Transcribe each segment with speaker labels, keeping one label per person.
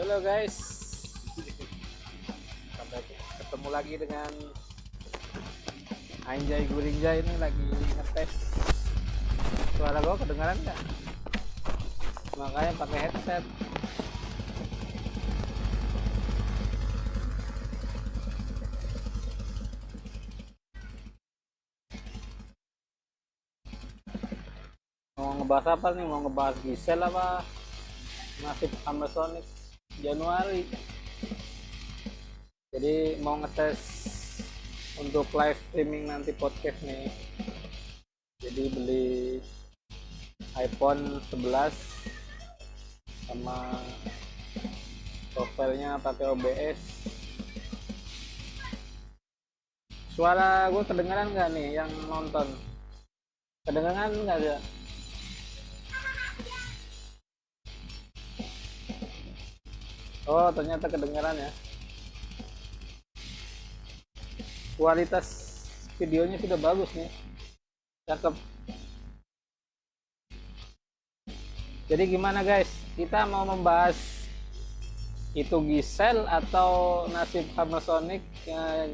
Speaker 1: Halo guys, sampai ketemu lagi dengan Anjay Gurinjay. Ini lagi ngetes suara gua kedengaran nggak? Makanya pakai headset. Mau ngebahas apa nih? Mau ngebahas Gisel apa nasib Amazonic Januari? Jadi mau ngetes untuk live streaming nanti podcast nih. Jadi beli iPhone 11 sama softwarenya pakai OBS. Suara gue kedengaran nggak nih yang nonton? Kedengaran nggak ya? Oh, ternyata kedengaran ya. Kualitas videonya sudah bagus nih, cakep. Jadi gimana guys, kita mau membahas itu Gisel atau nasib Hammersonic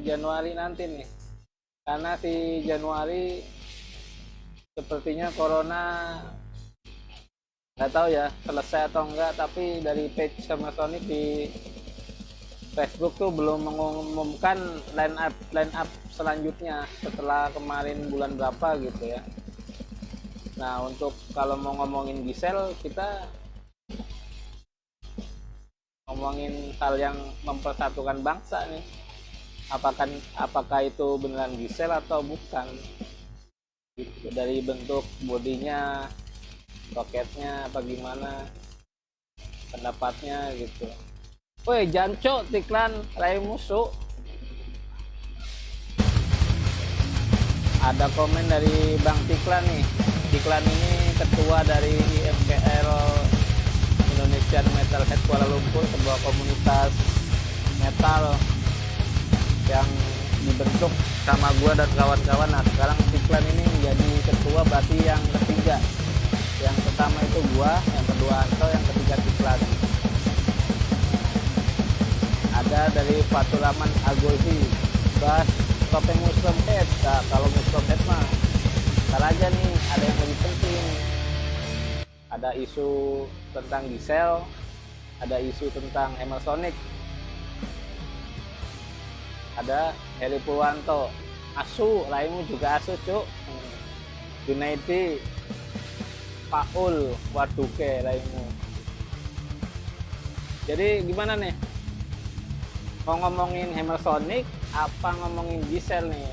Speaker 1: Januari nanti nih, karena si Januari sepertinya corona nggak tahu ya selesai atau enggak, tapi dari page Hammersonic di Facebook tuh belum mengumumkan line up selanjutnya setelah kemarin bulan berapa gitu ya. Nah, untuk kalau mau ngomongin Gisel, kita ngomongin hal yang mempersatukan bangsa nih. Apakah itu beneran Gisel atau bukan? Gitu. Dari bentuk bodinya, roketnya, apa gimana pendapatnya gitu. Woi, Janco, Tiklan, Rai Musuh. Ada komen dari Bang Tiklan nih. Tiklan ini ketua dari IMKL Indonesian Metalhead Kuala Lumpur, sebuah komunitas metal yang dibentuk sama gua dan kawan-kawan. Nah, sekarang Tiklan ini menjadi ketua, berarti yang ketiga. Yang pertama itu gua, yang kedua Anto, yang ketiga Tiklan. Ada dari Fatul Rahman Agolzi, bahas topeng Muslim Head. Nah, kalau Muslim Head mah ntar aja nih, ada yang lebih penting. Ada isu tentang Gisel, ada isu tentang Hammersonic, ada Heri Purwanto, Asu, Raimu juga Asu cuk, Junaidi, Paul, Waduke, Raimu. Jadi gimana nih? Mau ngomongin Hammersonic apa ngomongin Gisel nih?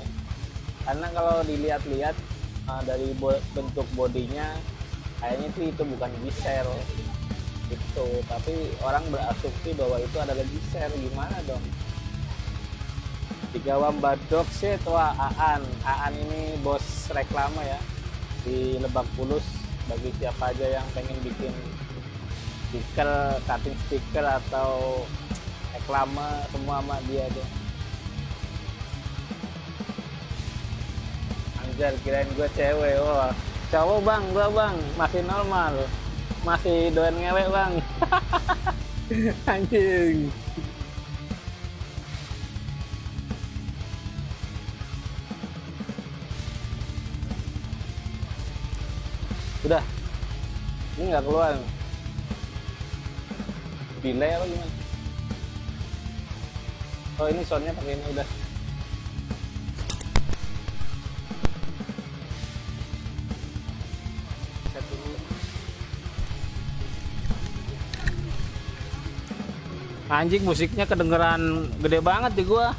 Speaker 1: Karena kalau dilihat-lihat dari bentuk bodinya kayaknya itu bukan Gisel gitu, tapi orang berasumsi bahwa itu adalah Gisel. Gimana dong? Digawam Badok sih tua Aan ini bos reklame ya di Lebak Bulus. Bagi siapa aja yang pengen bikin stiker, cutting stiker atau reklame, semua sama dia deh. Anjir, kirain gue cewek. Wah, cowok bang, gue bang masih normal, masih doyan ngewek bang. Anjing. Udah, ini nggak keluar. Delay apa gimana? Oh, ini soundnya pakai ini udah. Set dulu. Anjing, musiknya kedengeran gede banget di gua.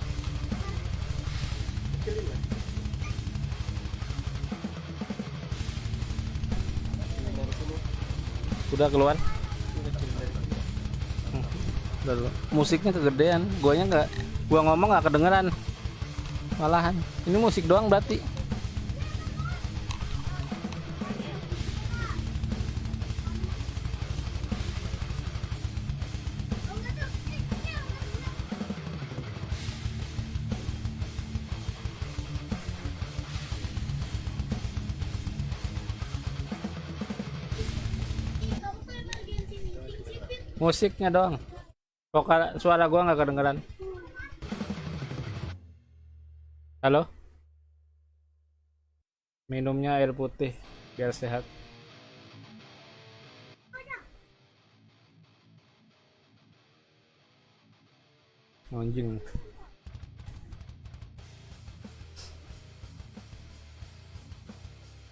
Speaker 1: Udah keluar. Musiknya kegedean, gua ngomong nggak kedengeran malahan. Ini musik doang berarti. Musiknya doang. Suara gua nggak kedengeran. Halo? Minumnya air putih biar sehat. Anjing.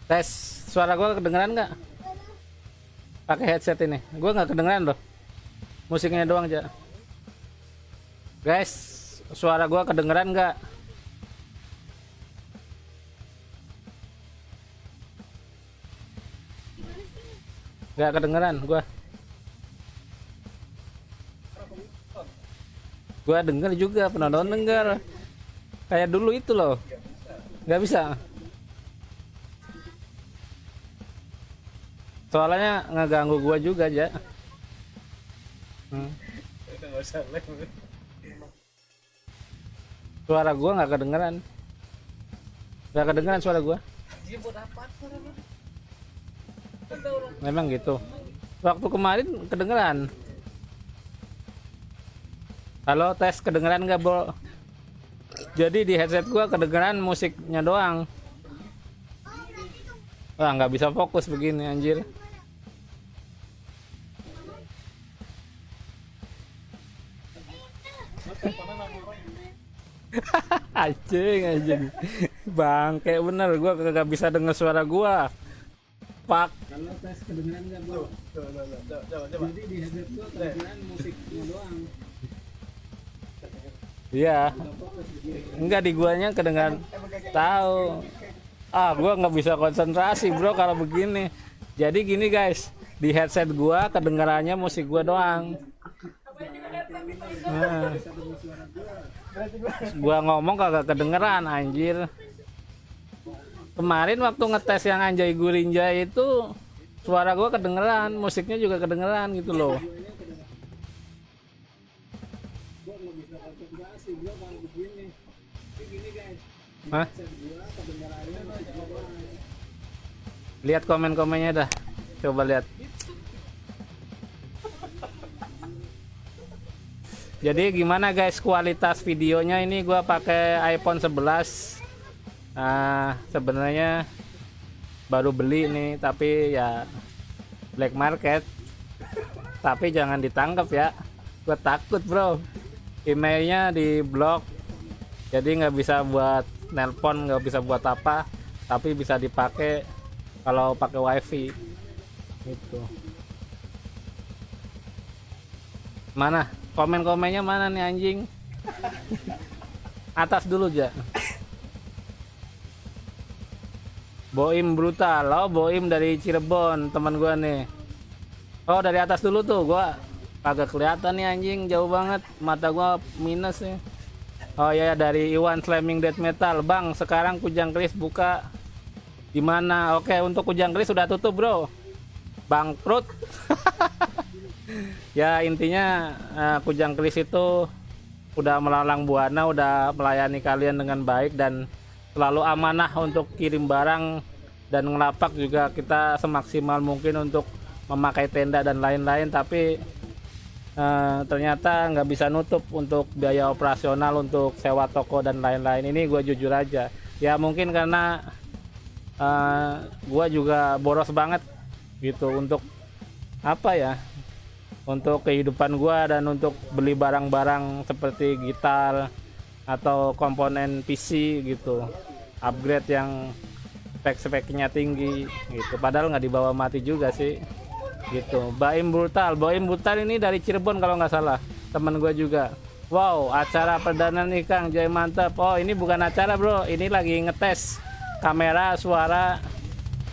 Speaker 1: Tes, suara gua kedengeran nggak? Pakai headset ini. Gua nggak kedengeran loh. Musiknya doang aja. Guys, suara gua kedengeran nggak? Nggak kedengeran gua. Gua denger juga, penonton denger. Kayak dulu itu loh. Nggak bisa. Soalnya ngeganggu gua juga aja. Suara gua nggak kedengeran. Nggak kedengeran suara gua. Memang gitu. Waktu kemarin kedengeran. Halo, tes, kedengeran nggak, bro? Jadi di headset gua kedengeran musiknya doang. Wah, nggak bisa fokus begini, anjir. Anjing. Bangke bener, gua kagak bisa denger suara gua. Pak. Kalau tes kedengeran nggak, bro? Jadi di headset gua kedengeran musiknya doang. Iya. Enggak, di guanya kedengeran. Tahu. Gua nggak bisa konsentrasi, bro, kalau begini. Jadi gini, guys, di headset gua kedengarannya musik gua doang. Nah. Gua ngomong kagak kedengeran, anjir. Kemarin waktu ngetes yang Anjay Gurinja itu suara gua kedengeran, musiknya juga kedengeran gitu loh. Hah? Lihat komen-komennya dah. Coba lihat. Jadi gimana guys kualitas videonya, ini gua pakai iPhone 11. Sebenarnya baru beli nih, tapi ya black market. Tapi jangan ditangkap ya. Gua takut, bro. Emailnya di blok. Jadi nggak bisa buat nelpon, nggak bisa buat apa, tapi bisa dipakai kalau pakai wifi gitu. Mana komen-komennya, mana nih anjing? Atas dulu aja. Boim brutal. Oh, Boim dari Cirebon, teman gua nih. Oh, dari atas dulu tuh, gua kagak kelihatan nih anjing, jauh banget, mata gua minus nih. Oh ya, dari Iwan Slamming Death Metal. Bang, sekarang Kujang Keris buka di mana? Oke, untuk Kujang Keris sudah tutup, bro. Bangkrut. Ya, intinya Kujang Keris itu udah melalang buana, udah melayani kalian dengan baik dan selalu amanah untuk kirim barang, dan ngelapak juga kita semaksimal mungkin untuk memakai tenda dan lain-lain, tapi ternyata nggak bisa nutup untuk biaya operasional, untuk sewa toko dan lain-lain. Ini gue jujur aja ya, mungkin karena gue juga boros banget gitu untuk apa ya, untuk kehidupan gue dan untuk beli barang-barang seperti gitar atau komponen PC gitu, upgrade yang spek-speknya tinggi gitu, padahal nggak dibawa mati juga sih gitu. Boim brutal ini dari Cirebon kalau nggak salah, temen gue juga. Wow, acara perdana nih Kang Jay, mantap. Oh, ini bukan acara, bro, ini lagi ngetes kamera, suara,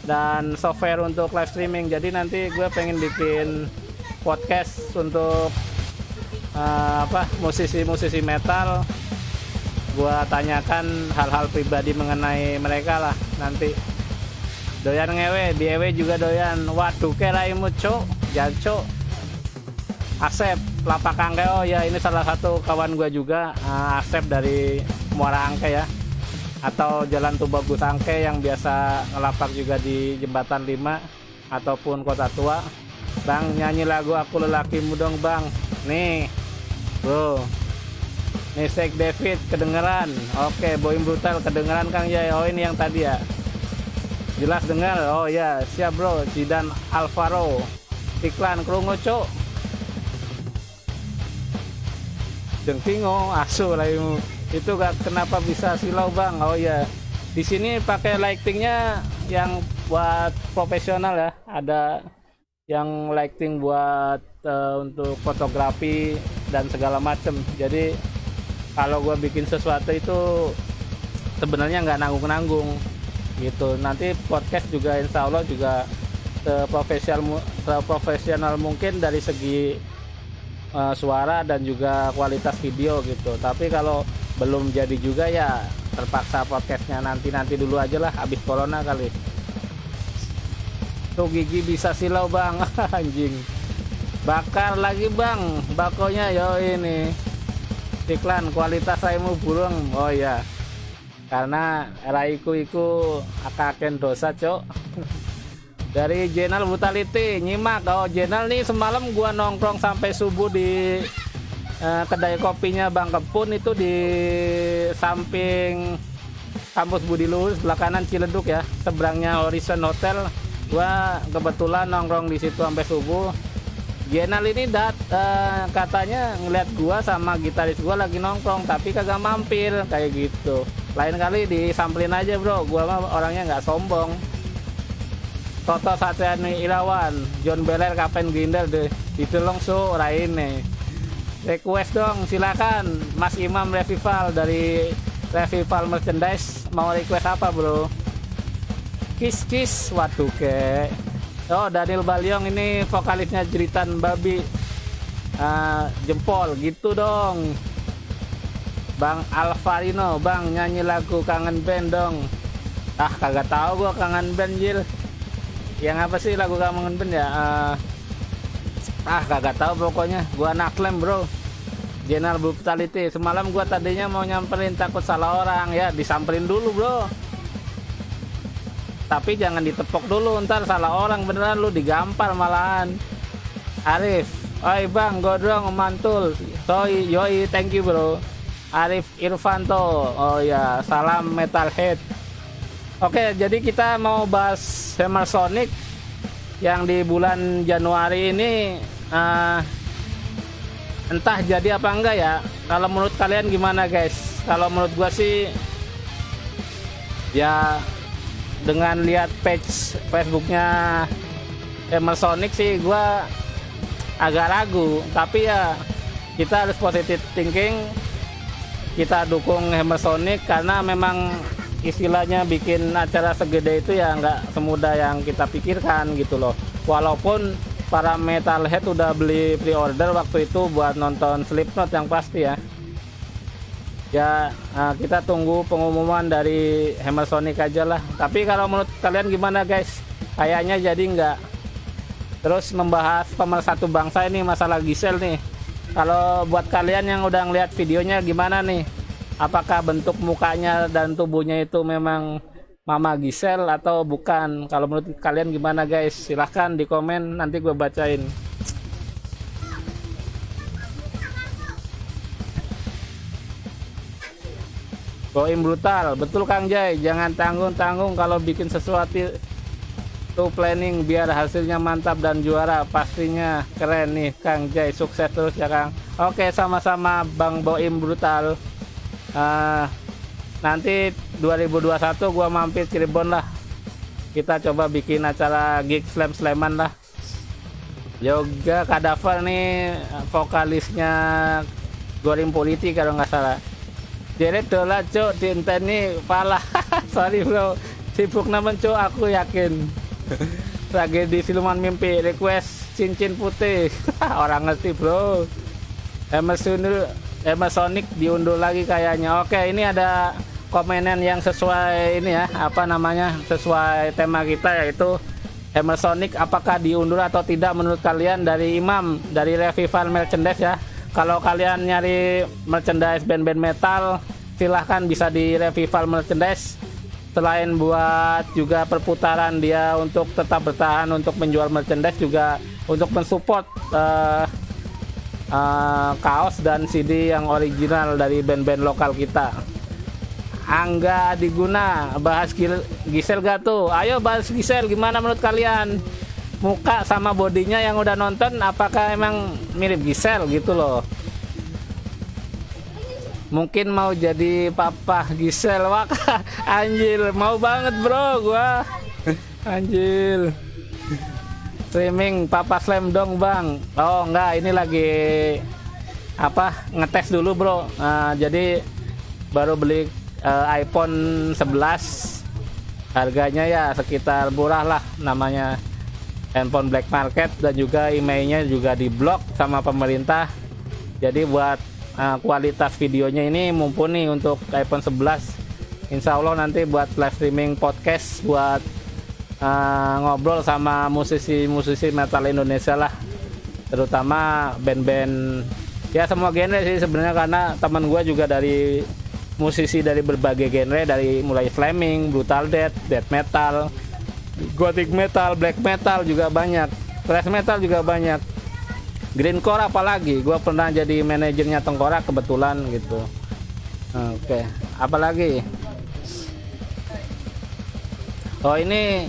Speaker 1: dan software untuk live streaming. Jadi nanti gue pengen bikin podcast untuk musisi-musisi metal. Gue tanyakan hal-hal pribadi mengenai mereka lah nanti. Doyan ngewe, di ewe juga doyan. Waduh, keraimu cok, jancok. Asep, Lapak Angke. Oh ya, ini salah satu kawan gua juga, Asep dari Muara Angke ya, atau Jalan Tubagus Angke, yang biasa ngelapak juga di Jembatan 5 ataupun Kota Tua. Bang, nyanyi lagu Aku Lelakimu dong, Bang. Nih, bro. Nisek David kedengeran. Oke, Boim Brutal kedengeran Kang Jay. Oh ini yang tadi ya. Jelas dengar. Oh ya, siap bro. Zidan Alvaro. Iklan krungu cuk. Jengkingo asu lah itu gak kenapa bisa silau bang. Oh ya, di sini pakai lightingnya yang buat profesional ya. Ada yang lighting buat untuk fotografi dan segala macem. Jadi kalau gue bikin sesuatu itu sebenarnya nggak nanggung-nanggung gitu. Nanti podcast juga insya Allah juga profesional mungkin dari segi suara dan juga kualitas video gitu. Tapi kalau belum jadi juga ya terpaksa podcastnya nanti dulu aja lah, habis corona kali. Tuh gigi bisa silau bang. Anjing, bakar lagi bang bakonya. Yo ini iklan kualitas saimu burung. Oh ya, karena raiku iku akaken dosa cok. Dari Jenal Brutality nyimak. Oh Jenal nih semalam gua nongkrong sampai subuh di kedai kopinya Bang Kepun itu di samping kampus Budi Luhur sebelah kanan Ciledug ya, seberangnya Horizon Hotel. Gua kebetulan nongkrong di situ sampai subuh. Jenal ini katanya ngeliat gua sama gitaris gua lagi nongkrong tapi kagak mampir kayak gitu. Lain kali disamperin aja bro, gua mah orangnya nggak sombong. Toto Satriani Irawan, John Beler Kapen Grindel deh, ditolong so raine. Request dong, silakan Mas Imam Revival dari Revival Merchandise. Mau request apa bro? Kiss waduh ke. Oh Daniel Balyong ini vokalisnya Jeritan Babi. Jempol gitu dong. Bang Alvarino, bang nyanyi lagu Kangen Band dong. Kagak tahu gua Kangen Band Jil. Yang apa sih lagu Kangen Band ya? Kagak tahu pokoknya. Gua anak lem bro. Jenal Brutality. Semalam gua tadinya mau nyamperin takut salah orang ya, disamperin dulu bro. Tapi jangan ditepok dulu, ntar salah orang beneran lu digampar malahan. Arif, oi bang, godrong mantul. Yoi, thank you bro. Arif Irvanto. Oh ya, salam Metalhead. Oke, jadi kita mau bahas Hammer Sonic yang di bulan Januari ini entah jadi apa enggak ya. Kalau menurut kalian gimana guys? Kalau menurut gua sih ya dengan lihat page Facebooknya Hammer Sonic sih gua agak ragu. Tapi ya kita harus positive thinking. Kita dukung Hammer Sonic karena memang istilahnya bikin acara segede itu ya nggak semudah yang kita pikirkan gitu loh. Walaupun para metalhead udah beli pre-order waktu itu buat nonton Slipknot yang pasti ya. Kita tunggu pengumuman dari Hammer Sonic aja lah. Tapi kalau menurut kalian gimana guys? Kayaknya jadi nggak? Terus membahas Pemersatu Bangsa ini masalah Gisel nih. Kalau buat kalian yang udah ngeliat videonya gimana nih? Apakah bentuk mukanya dan tubuhnya itu memang Mama Gisel atau bukan? Kalau menurut kalian gimana guys? Silahkan di komen, nanti gue bacain. Boim Brutal, betul Kang Jay. Jangan tanggung-tanggung kalau bikin sesuatu tuh planning biar hasilnya mantap dan juara. Pastinya keren nih Kang Jay. Sukses terus ya Kang. Oke, sama-sama Bang Boim Brutal. Nanti 2021 gua mampir Cirebon lah. Kita coba bikin acara gig slam-slaman lah. Yoga Kadaver nih vokalisnya Gorim Politi kalau nggak salah. Jadi dola cok diinteni pala. Sorry bro, sibuk namen cok aku yakin. Tragedi siluman mimpi request cincin putih. Orang ngerti bro. Hammer Sonic diundur lagi kayaknya. Oke, ini ada komenan yang sesuai ini ya, apa namanya, sesuai tema kita yaitu Hammer Sonic apakah diundur atau tidak menurut kalian, dari Imam dari Revival Merchandise ya. Kalau kalian nyari merchandise band-band metal silahkan bisa di Revival Merchandise. Selain buat juga perputaran dia untuk tetap bertahan untuk menjual merchandise, juga untuk mensupport kaos dan CD yang original dari band-band lokal kita. Angga Adiguna, bahas Gisel gak tuh? Ayo bahas Gisel, gimana menurut kalian? Muka sama bodinya yang udah nonton, apakah emang mirip Gisel gitu loh? Mungkin mau jadi papa Gisel. Wah, anjir, mau banget bro gua. Anjir. Streaming Papa Slam dong bang. Oh enggak, ini lagi ngetes dulu bro. Jadi baru beli iPhone 11. Harganya ya sekitar murah lah, namanya handphone black market, dan juga emailnya juga diblok sama pemerintah. Jadi buat kualitas videonya ini mumpuni untuk iPhone 11. Insya Allah nanti buat live streaming podcast, buat ngobrol sama musisi-musisi metal Indonesia lah, terutama band-band ya semua genre sih sebenarnya, karena teman gue juga dari musisi dari berbagai genre, dari mulai Flaming, Brutal Death, Death Metal, Gothic Metal, Black Metal juga banyak, Thrash Metal juga banyak, Grindcore apalagi, gue pernah jadi manajernya Tengkorak kebetulan gitu. Oke, apalagi? Oh ini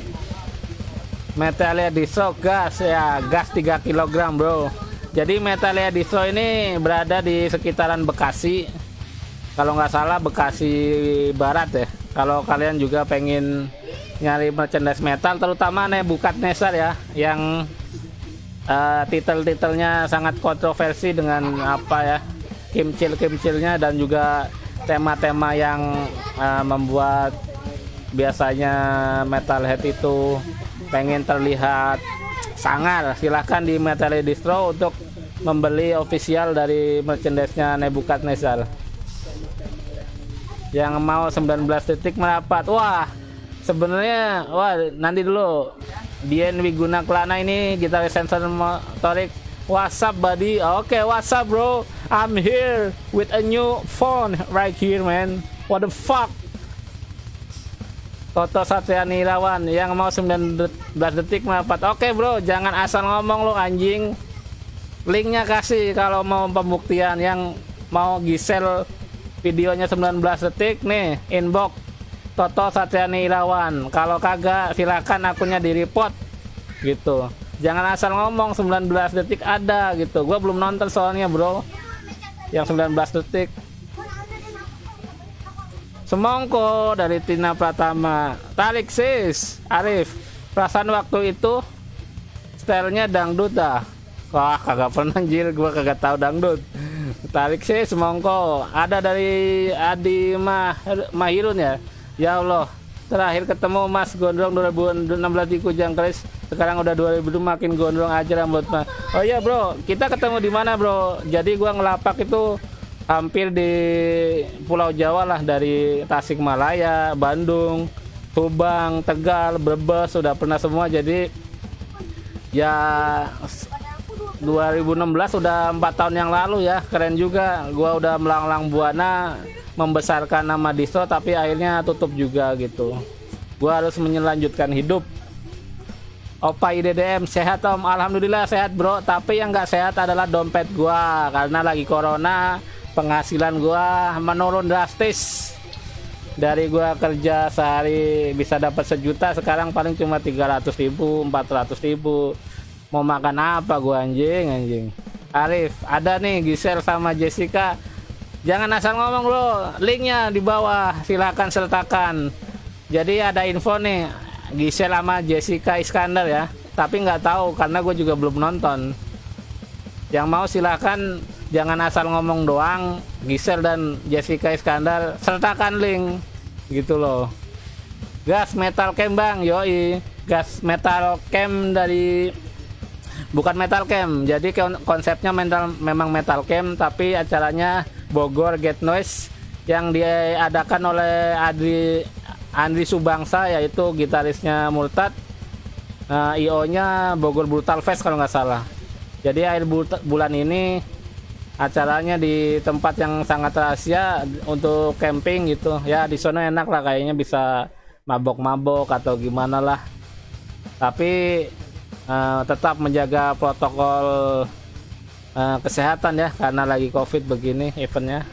Speaker 1: Metalia Distro gas ya, gas 3 kg bro. Jadi Metalia Distro ini berada di sekitaran Bekasi, kalau nggak salah Bekasi Barat ya. Kalau kalian juga pengen nyari merchandise metal, terutama Nebukadnezar ya, yang titel-titelnya sangat kontroversi dengan kimcil-kimcilnya, dan juga tema-tema yang membuat biasanya metalhead itu pengen terlihat sangar. Silahkan di Metalia Distro untuk membeli official dari merchandise-nya Nebukadnezar. Yang mau 19 detik merapat. Wah, sebenarnya nanti dulu. Dian Wiguna Klana ini gitaris sensor motorik. What's up buddy? Oke, what's up bro? I'm here with a new phone right here man. What the fuck? Toto Satriani Irawan yang mau 19 detik merapat. Oke bro, jangan asal ngomong lo anjing. Linknya kasih kalau mau pembuktian. Yang mau Gisel videonya 19 detik nih, inbox Toto Satriani Irawan. Kalau kagak silakan akunnya di report gitu. Jangan asal ngomong 19 detik ada gitu. Gua belum nonton soalnya bro yang 19 detik. Semongko dari Tina Pratama. Tarik sis Arif, perasaan waktu itu stylenya dangdut dah. Wah kagak pernah anjir, gua kagak tahu dangdut. Tarik sis semongko. Ada dari Adi Mahirun ya. Ya Allah, terakhir ketemu Mas Gondrong 2016 di Kujang Keris, sekarang udah 2000 makin gondrong aja rambut mah. Oh iya bro, kita ketemu di mana bro? Jadi gua ngelapak itu hampir di Pulau Jawa lah, dari Tasikmalaya, Bandung, Subang, Tegal, Brebes, sudah pernah semua. Jadi ya 2016 udah 4 tahun yang lalu ya, keren juga. Gua udah melanglang buana membesarkan nama distro, tapi akhirnya tutup juga gitu. Gua harus menyelanjutkan hidup. Opa IDDM sehat om? Alhamdulillah sehat bro, tapi yang nggak sehat adalah dompet gua, karena lagi corona. Penghasilan gua menurun drastis. Dari gua kerja sehari bisa dapat 1 juta, sekarang paling cuma 300.000, 400.000. Mau makan apa gua anjing. Arif, ada nih Gisel sama Jessica. Jangan asal ngomong bro, linknya di bawah, silakan sertakan. Jadi ada info nih, Gisel sama Jessica Iskandar ya, tapi nggak tahu karena gue juga belum nonton. Yang mau silakan, jangan asal ngomong doang. Gisel dan Jessica Iskandar, sertakan link gitu loh. Gas Metal Camp bang, yoi. Gas Metal Camp dari, bukan Metal Camp, jadi konsepnya memang Metal Camp, tapi acaranya Bogor Get Noise yang diadakan oleh Andri Subangsa, yaitu gitarisnya Murtad. IO nya Bogor Brutal Fest kalau nggak salah. Jadi akhir bulan ini acaranya di tempat yang sangat rahasia untuk camping gitu ya. Di sana enak lah, kayaknya bisa mabok-mabok atau gimana lah, tapi tetap menjaga protokol kesehatan ya, karena lagi covid begini eventnya.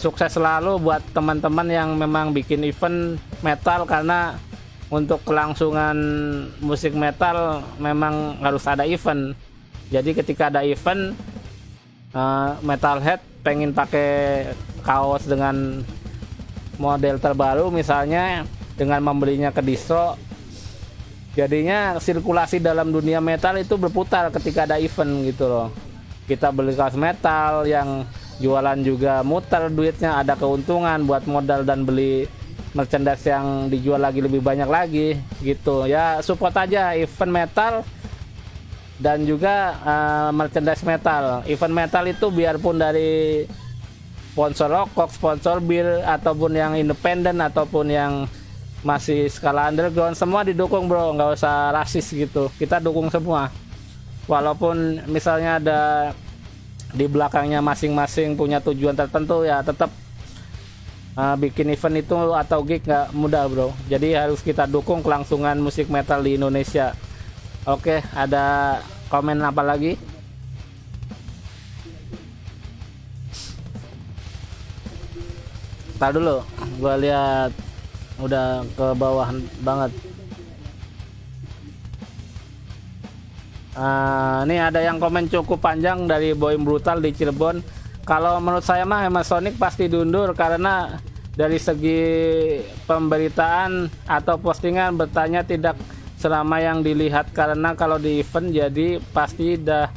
Speaker 1: Sukses selalu buat teman-teman yang memang bikin event metal, karena untuk kelangsungan musik metal memang harus ada event. Jadi ketika ada event, metalhead pengen pakai kaos dengan model terbaru misalnya, dengan membelinya ke distro, jadinya sirkulasi dalam dunia metal itu berputar ketika ada event gitu loh. Kita beli kaos metal, yang jualan juga muter duitnya, ada keuntungan buat modal dan beli merchandise yang dijual lagi lebih banyak lagi gitu ya. Support aja event metal dan juga merchandise metal. Event metal itu biarpun dari sponsor rokok, sponsor bir, ataupun yang independen, ataupun yang masih skala underground, semua didukung bro, nggak usah rasis gitu, kita dukung semua. Walaupun misalnya ada di belakangnya masing-masing punya tujuan tertentu, ya tetap bikin event itu atau gig nggak mudah bro. Jadi harus kita dukung kelangsungan musik metal di Indonesia. Oke, ada komen apa lagi? Tar dulu, gua lihat udah ke bawah banget. Ini ada yang komen cukup panjang dari Boim Brutal di Cirebon. Kalau menurut saya mah Hammersonic pasti diundur, karena dari segi pemberitaan atau postingan bertanya tidak selama yang dilihat, karena kalau di event jadi pasti dah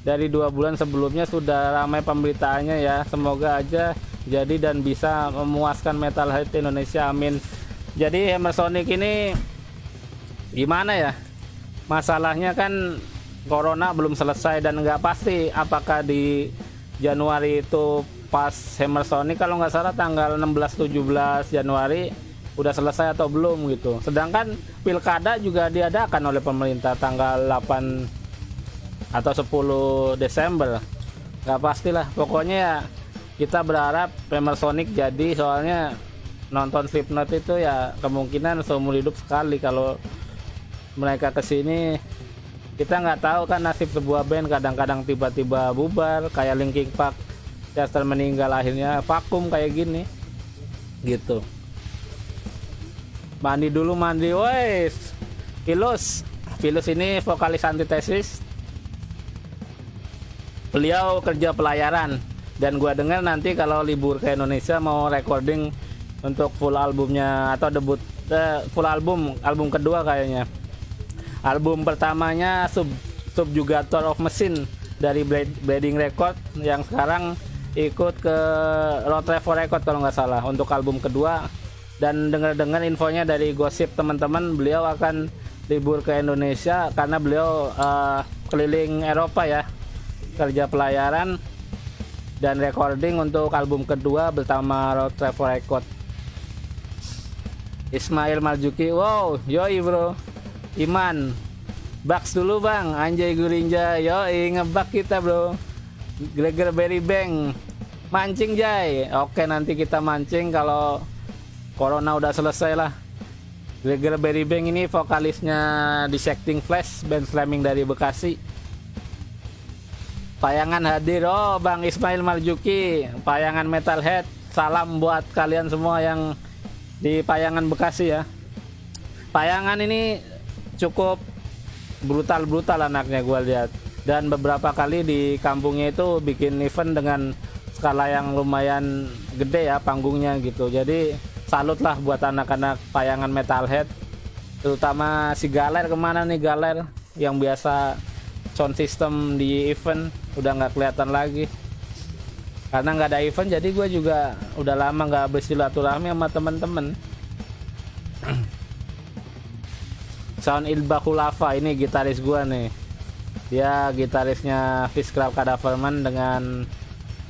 Speaker 1: dari 2 bulan sebelumnya sudah ramai pemberitaannya ya. Semoga aja jadi dan bisa memuaskan metalhead Indonesia, amin. Jadi Hammersonic ini gimana ya, masalahnya kan corona belum selesai dan nggak pasti apakah di Januari itu pas Hammersonic, kalau nggak salah tanggal 16-17 Januari udah selesai atau belum gitu. Sedangkan pilkada juga diadakan oleh pemerintah tanggal 8 atau 10 Desember. Nggak pastilah, pokoknya ya kita berharap Hammersonic jadi, soalnya nonton Slipknot itu ya kemungkinan seumur hidup sekali kalau mereka kesini. Kita nggak tahu kan nasib sebuah band, kadang-kadang tiba-tiba bubar kayak Linkin Park, Chester meninggal akhirnya vakum kayak gini gitu. Mandi dulu, mandi wes. Pilus ini vokalis Antitesis, beliau kerja pelayaran, dan gua dengar nanti kalau libur ke Indonesia mau recording untuk full albumnya atau debut full album kedua kayaknya. Album pertamanya Subjugator of Machine dari Bleeding Record, yang sekarang ikut ke Road Revo Record kalau nggak salah untuk album kedua. Dan dengar-dengar infonya dari gosip teman-teman, beliau akan libur ke Indonesia karena beliau keliling Eropa ya, kerja pelayaran dan recording untuk album kedua bersama Road Revo Record. Ismail Marzuki, wow, yoi bro. Iman, baks dulu bang, anjay gurinja, yoi ngebak kita bro. Gregor Berry Bang, mancing jay. Oke, nanti kita mancing kalau corona udah selesai lah. Gregor Berry Bang ini vokalisnya Dissecting Flesh, band slamming dari Bekasi. Payangan hadir, oh bang Ismail Marzuki, Payangan Metalhead, salam buat kalian semua yang di Payangan Bekasi ya. Payangan ini cukup brutal anaknya gue lihat, dan beberapa kali di kampungnya itu bikin event dengan skala yang lumayan gede ya panggungnya gitu. Jadi salut lah buat anak-anak Payangan Metalhead, terutama si Galer. Kemana nih Galer yang biasa sound system di event, udah nggak kelihatan lagi karena nggak ada event. Jadi gue juga udah lama nggak bersilaturahmi sama temen-temen. Sound Ilbakulava ini gitaris gue nih, dia gitarisnya Fishcraft Cadaverman dengan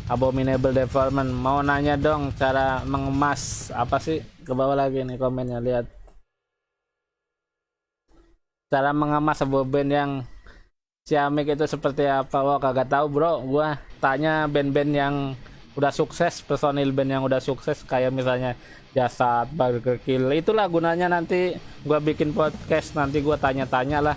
Speaker 1: Abominable Devilment. Mau nanya dong cara mengemas apa sih, ke bawah lagi nih komennya, lihat cara mengemas sebuah band yang ciamik itu seperti apa. Wah kagak tahu bro, gua tanya band-band yang udah sukses, personil band yang udah sukses kayak misalnya Jasad, Burger Kill. Itulah gunanya nanti gua bikin podcast, nanti gua tanya-tanya lah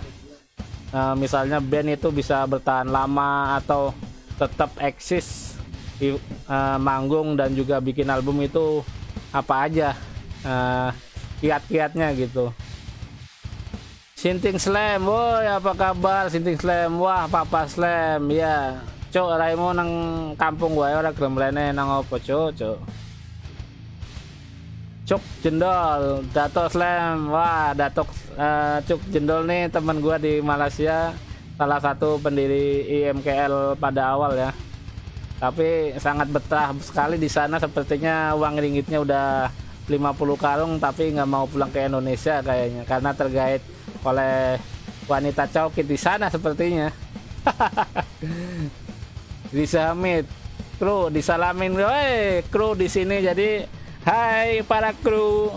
Speaker 1: misalnya band itu bisa bertahan lama atau tetap eksis di manggung dan juga bikin album itu apa aja kiat-kiatnya gitu. Sinting Slam, woi apa kabar Sinting Slam? Wah Papa Slam ya. Cuk raimu nang kampung gue ora gelem rene nang opo cuk. Cuk Jendol, Dato Slam. Wah, Dato Cuk Jendol nih teman gua di Malaysia, salah satu pendiri IMKL pada awal ya. Tapi sangat betah sekali di sana, sepertinya uang ringgitnya udah 50 karung tapi nggak mau pulang ke Indonesia kayaknya karena tergait oleh wanita cowkit di sana sepertinya. Disamit, kru disalamin, woi kru di sini jadi. Hai para kru,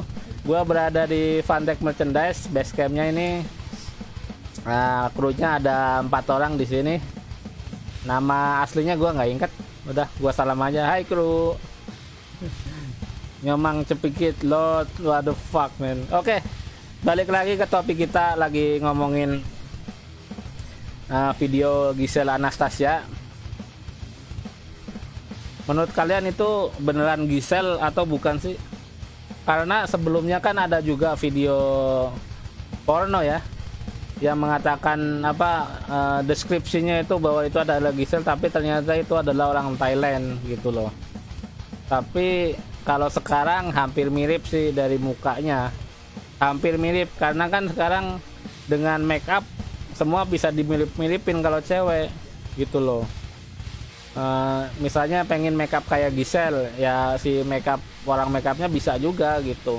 Speaker 1: gua berada di Fantech Merchandise base campnya ini. Nah, krunya ada 4 orang di sini. Nama aslinya gua nggak ingat. Udah, gua salam aja. Hai kru. Nyomang cepikit lot, what the fuck man. Oke, balik lagi ke topik kita, lagi ngomongin video Giselle Anastasia. Menurut kalian itu beneran Giselle atau bukan sih? Karena sebelumnya kan ada juga video porno ya yang mengatakan apa deskripsinya itu bahwa itu adalah Giselle, tapi ternyata itu adalah orang Thailand gitu loh. Tapi kalau sekarang hampir mirip sih dari mukanya. Hampir mirip karena kan sekarang dengan make up semua bisa dimirip-miripin kalau cewek gitu loh. Misalnya pengen makeup kayak Giselle ya, si orang makeupnya bisa juga gitu.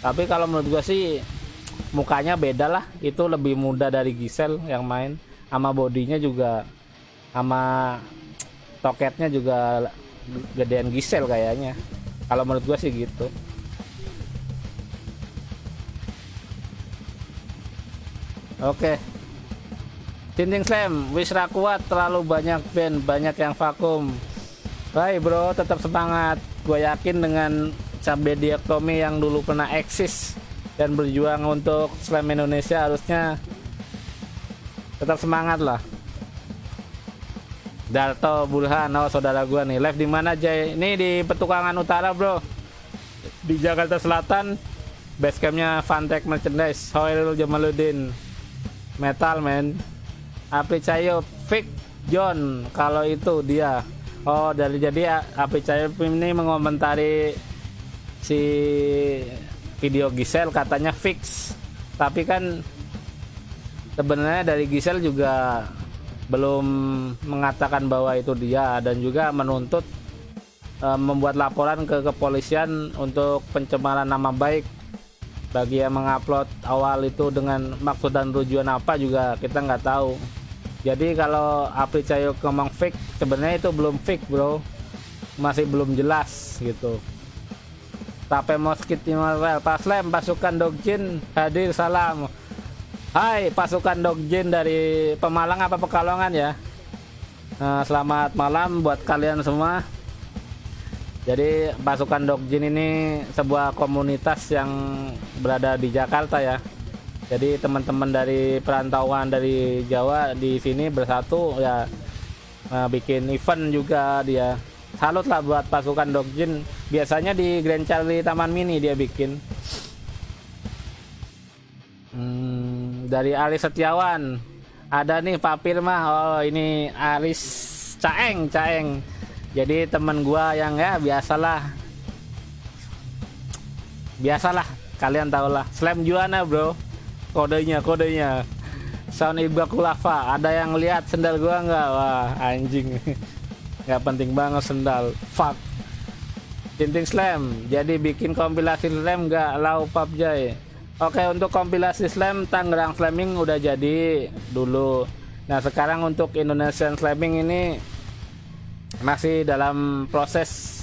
Speaker 1: Tapi kalau menurut gua sih mukanya beda lah, itu lebih muda dari Giselle yang main, sama bodinya juga, sama toketnya juga gedean Giselle kayaknya. Kalau menurut gua sih gitu. Oke. Sinting Slam, wis ra kuat, terlalu banyak band, banyak yang vakum. Baik bro, tetap semangat. Gue yakin dengan cabe diektomi yang dulu pernah eksis dan berjuang untuk Slam Indonesia, harusnya tetap semangat lah. Darto Burhan, oh saudara gue nih, live di mana Jay? Ini di Petukangan Utara bro, di Jakarta Selatan. Basecampnya Fantech Merchandise, Hoirul Jamaluddin, metal man. Api Cayo Fik John, kalau itu dia. Oh, jadi Api Cayo ini mengomentari si video Giselle katanya fix. Tapi kan sebenarnya dari Giselle juga belum mengatakan bahwa itu dia, dan juga menuntut membuat laporan ke kepolisian untuk pencemaran nama baik. Bagi yang mengupload awal itu dengan maksud dan tujuan apa juga kita nggak tahu. Jadi kalau Apri Cayo ngomong fake, sebenarnya itu belum fake bro, masih belum jelas gitu. Tape Moskit Immortal, Paslem, pasukan Dogjin hadir, salam. Hai pasukan Dogjin dari Pemalang apa Pekalongan ya. Selamat malam buat kalian semua. Jadi pasukan Dogjin ini sebuah komunitas yang berada di Jakarta ya. Jadi teman-teman dari perantauan dari Jawa di sini bersatu ya, bikin event juga dia. Salut lah buat pasukan Dogjin. Biasanya di Grand Charlie Taman Mini dia bikin. Dari Aris Setiawan ada nih Pak Firma. Oh ini Aris Caeng. Jadi teman gua yang ya biasalah kalian tau lah, Slam Juana bro. Kodenya Sound Ibra Kulava. Ada yang lihat sendal gua nggak? Wah anjing. Nggak penting banget sendal, fuck. Sinting Slam, jadi bikin kompilasi Slam nggak lau pap Jay? Oke, untuk kompilasi Slam Tangerang Slamming udah jadi dulu. Nah sekarang untuk Indonesian Slamming ini masih dalam proses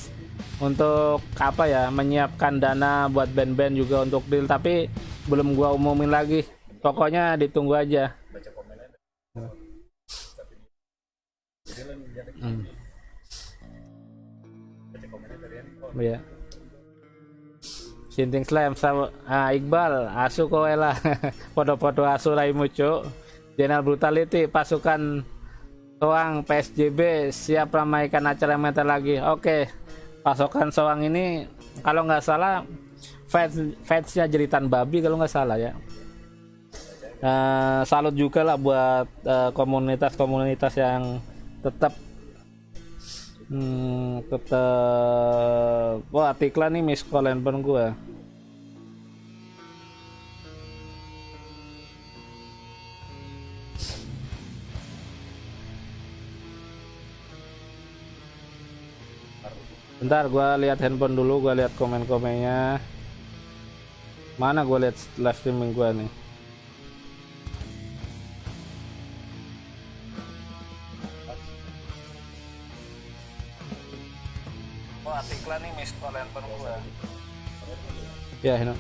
Speaker 1: untuk apa ya, menyiapkan dana buat band-band juga untuk deal, tapi belum gua umumin lagi. Pokoknya ditunggu aja. Ya. Sinting Slam sama Iqbal, asu kowe lah. Foto-foto asu raimu cuk. General Brutality, pasukan Soang PSJB siap ramaikan acara metal lagi. Oke, pasukan Soang ini kalau nggak salah fansnya Jeritan Babi kalau nggak salah ya. Salut juga lah buat komunitas-komunitas yang tetap wah Tikla nih miss call handphone gue. Bentar, gue lihat handphone dulu, gue lihat komen-komennya. Mana gue lihat live streaming gue nih. Wah, Tikla nih miss call handphone gue. Ya, ini.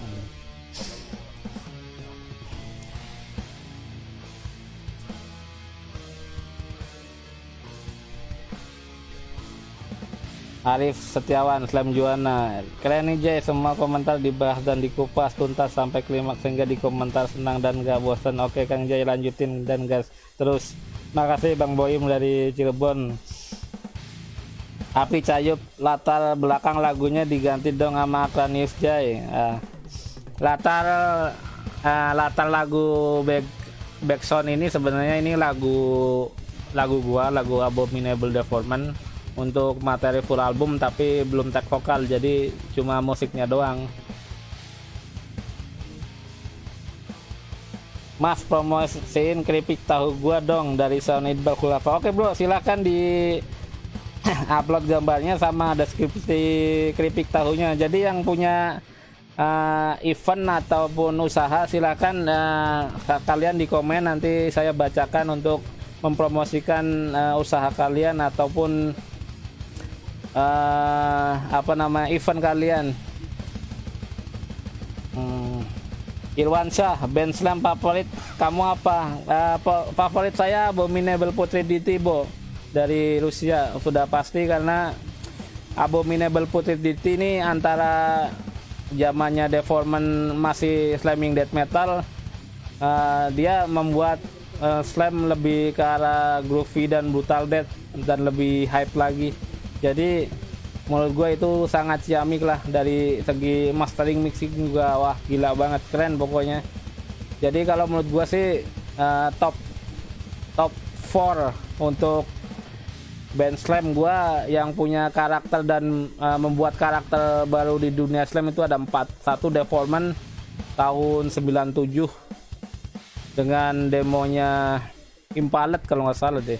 Speaker 1: Arif Setiawan, Slam Juana, keren nih Jay, semua komentar dibahas dan dikupas tuntas sampai klimaks sehingga di komentar senang dan gak bosan. Oke Kang Jay, lanjutin dan gas terus. Makasih Bang Boim dari Cirebon. Api Cayup, latar belakang lagunya diganti dong sama Akranius Jay. Latar lagu backsound ini sebenarnya ini lagu gua, lagu Abominable Deformment untuk materi full album, tapi belum tag vokal, jadi cuma musiknya doang. Mas, promosiin keripik tahu gua dong dari Sound Iqbal Khulafa. Oke bro, silahkan di upload gambarnya sama deskripsi keripik tahunya. Jadi yang punya event ataupun usaha silahkan kalian di komen, nanti saya bacakan untuk mempromosikan usaha kalian ataupun event kalian. Irwan Syah, band slam favorit kamu apa? Favorit saya Abominable Putri Diti Bo, dari Rusia, sudah pasti, karena Abominable Putri Diti ini antara zamannya Deformment masih slamming death metal, dia membuat slam lebih ke arah groovy dan brutal death dan lebih hype lagi. Jadi menurut gue itu sangat ciamik lah, dari segi mastering mixing juga wah gila banget, keren pokoknya. Jadi kalau menurut gue sih top 4 untuk band slam gue yang punya karakter dan membuat karakter baru di dunia slam itu ada 4. Satu, Deformment tahun 97 dengan demonya Impalet kalau nggak salah deh.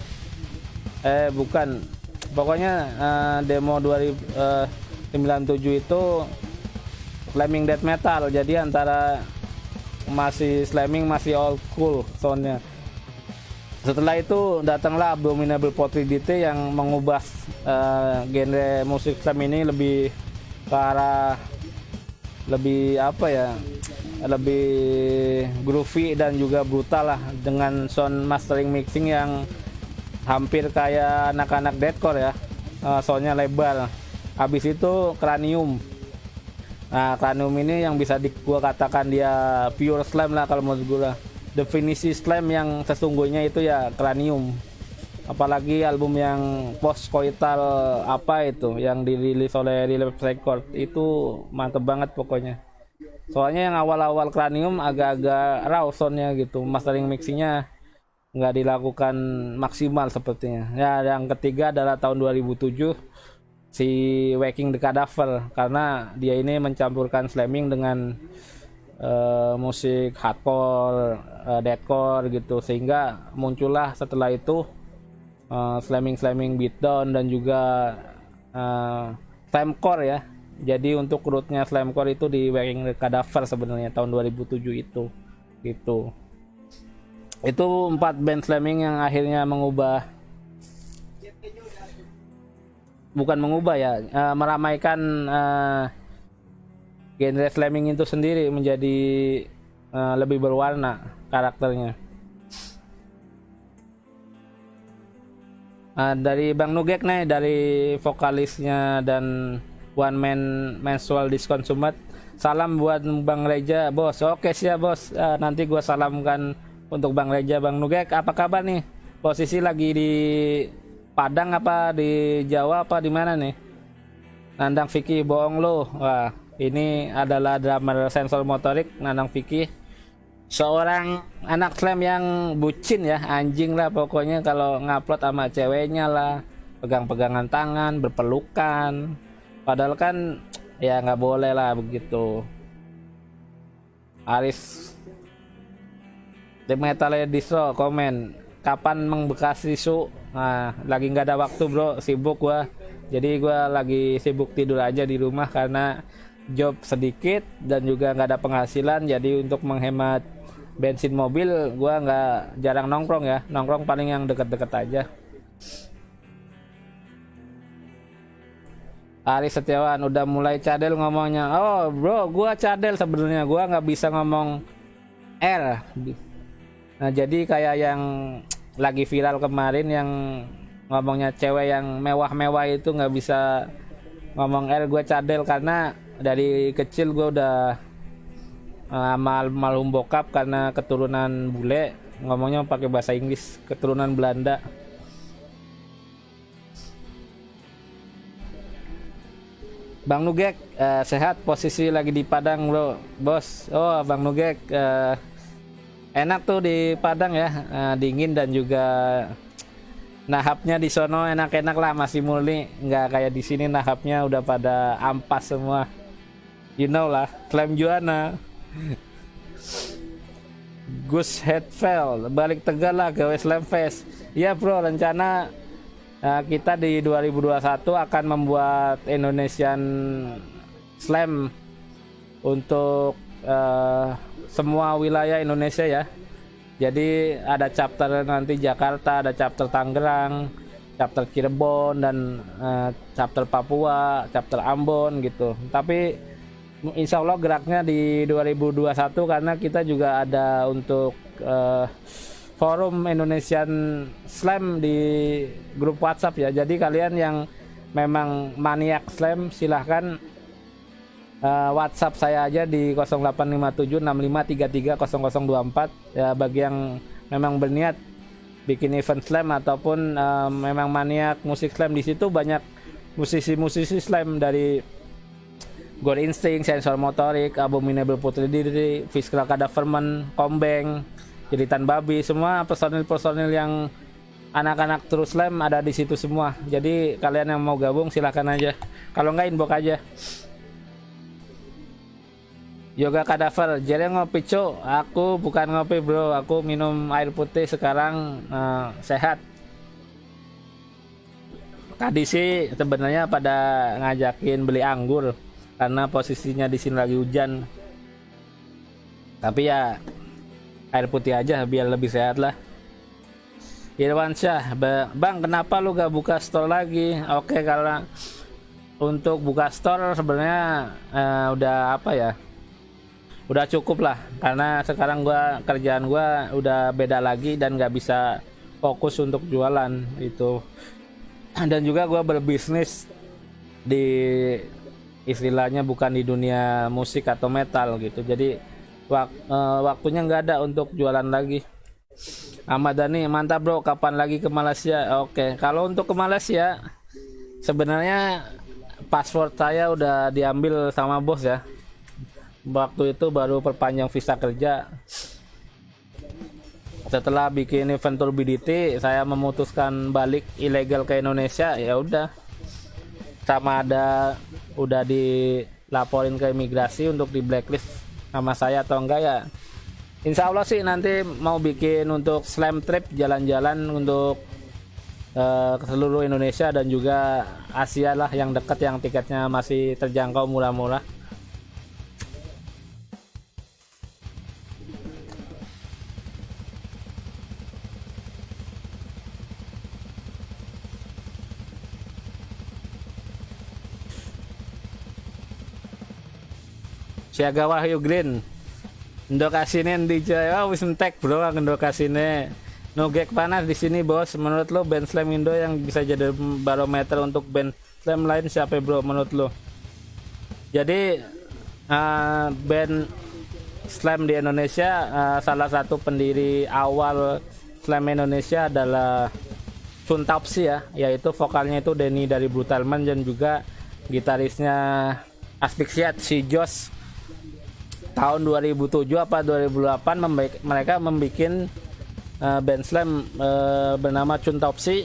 Speaker 1: Bukan, pokoknya demo 2097 itu slamming death metal, jadi antara masih slamming masih old school soundnya. Setelah itu datanglah Abominable Putri Diti yang mengubah genre musik slam ini lebih ke arah lebih lebih groovy dan juga brutal lah, dengan sound mastering mixing yang hampir kayak anak-anak deathcore ya, soundnya lebar. Habis itu Cranium. Nah, Cranium ini yang bisa gua katakan dia pure slam lah kalau menurut gua. Definisi slam yang sesungguhnya itu ya Cranium. Apalagi album yang post coital yang dirilis oleh Relapse Record itu mantep banget pokoknya. Soalnya yang awal-awal Cranium agak-agak raw soundnya gitu, mastering mixingnya nggak dilakukan maksimal sepertinya. Ya, yang ketiga adalah tahun 2007 si Waking the Cadaver, karena dia ini mencampurkan slamming dengan musik hardcore, deathcore gitu, sehingga muncullah setelah itu slamming beatdown dan juga slamcore ya. Jadi untuk rootnya slamcore itu di Waking the Cadaver sebenarnya tahun 2007 itu gitu. Itu 4 band slamming yang akhirnya meramaikan genre slamming itu sendiri menjadi lebih berwarna karakternya. Dari Bang Nugek nih, dari vokalisnya dan one man mensual disconsummate, salam buat Bang Reja bos. Oke siap bos, nanti gua salamkan untuk Bang Reja. Bang Nugek, apa kabar nih? Posisi lagi di Padang apa di Jawa apa di mana nih? Nandang Vicky, bohong lo. Wah, ini adalah drummer sensor motorik Nandang Vicky. Seorang anak slam yang bucin ya, anjing lah pokoknya kalau ngupload sama ceweknya lah, pegang-pegangan tangan, berpelukan. Padahal kan ya nggak boleh lah begitu. Aris The Metal Distro komen, kapan Mang Bekasi su? Nah, lagi nggak ada waktu bro, sibuk gua. Jadi gua lagi sibuk tidur aja di rumah karena job sedikit dan juga nggak ada penghasilan. Jadi untuk menghemat bensin mobil gua nggak jarang nongkrong ya, nongkrong paling yang deket-deket aja. Ari Setiawan udah mulai cadel ngomongnya. Oh bro, gua cadel sebenarnya, gua nggak bisa ngomong R. Nah jadi kayak yang lagi viral kemarin yang ngomongnya cewek yang mewah-mewah itu nggak bisa ngomong R, gua cadel karena dari kecil gua udah malum bokap karena keturunan bule, ngomongnya pakai bahasa Inggris, keturunan Belanda. Bang Nugek, sehat, posisi lagi di Padang bro, bos. Oh Bang Nugek, enak tuh di Padang ya, dingin dan juga nahapnya di sono enak-enak lah, masih murni, nggak kayak di sini nahapnya udah pada ampas semua. You know lah, Slam Juana. Gus Headfell balik Tegal lah ke Slam Fest. Iya bro, rencana kita di 2021 akan membuat Indonesian Slam untuk semua wilayah Indonesia ya. Jadi ada chapter nanti Jakarta, ada chapter Tangerang, chapter Cirebon, dan chapter Papua, chapter Ambon gitu. Tapi insya Allah geraknya di 2021 karena kita juga ada untuk forum Indonesian Slam di grup WhatsApp ya. Jadi kalian yang memang maniak Slam silahkan WhatsApp saya aja di 085765330024 ya, bagi yang memang berniat bikin event Slam ataupun memang maniak musik Slam. Di situ banyak musisi-musisi Slam dari God Instinct, Sensor Motorik, Abominable Putri Diri, Physical Cadaverment, Kombeng, Jeritan Babi, semua personil-personil yang anak-anak terus Slam ada di situ semua. Jadi kalian yang mau gabung silahkan aja. Kalau nggak inbox aja. Yoga Kadaver, jadi ngopi cu. Aku bukan ngopi bro, aku minum air putih sekarang, sehat. Tadi sih sebenarnya pada ngajakin beli anggur karena posisinya di sini lagi hujan. Tapi ya air putih aja biar lebih sehat lah. Irwansyah, bang kenapa lu gak buka store lagi? Oke, kalau untuk buka store sebenarnya udah apa ya? Udah cukup lah karena sekarang kerjaan gua udah beda lagi dan nggak bisa fokus untuk jualan itu. Dan juga gua berbisnis di istilahnya bukan di dunia musik atau metal gitu. Jadi waktunya nggak ada untuk jualan lagi. Ahmad Dhani, mantap bro, kapan lagi ke Malaysia? Oke, kalau untuk ke Malaysia sebenarnya password saya udah diambil sama bos ya. Waktu itu baru perpanjang visa kerja. Setelah bikin event Tour BDT, saya memutuskan balik ilegal ke Indonesia. Ya udah, sama ada udah dilaporin ke imigrasi untuk di blacklist sama saya atau enggak ya. Insya Allah sih nanti mau bikin untuk slam trip jalan-jalan untuk ke seluruh Indonesia dan juga Asia lah yang dekat, yang tiketnya masih terjangkau murah-murah. Siaga Wahyu Green, ndo kasine di Jawa wis entek bro, ndo kasine Nugek panas di sini bos. Menurut lo band Slam Indo yang bisa jadi barometer untuk band Slam lain siapa bro menurut lo? Jadi band Slam di Indonesia. Salah satu pendiri awal Slam Indonesia adalah Chuntapsi ya, yaitu vokalnya itu Denny dari Brutalman dan juga gitarisnya Asphyxiat si Josh. Tahun 2007 apa 2008 mereka membuat band Slam bernama Chuntapsi,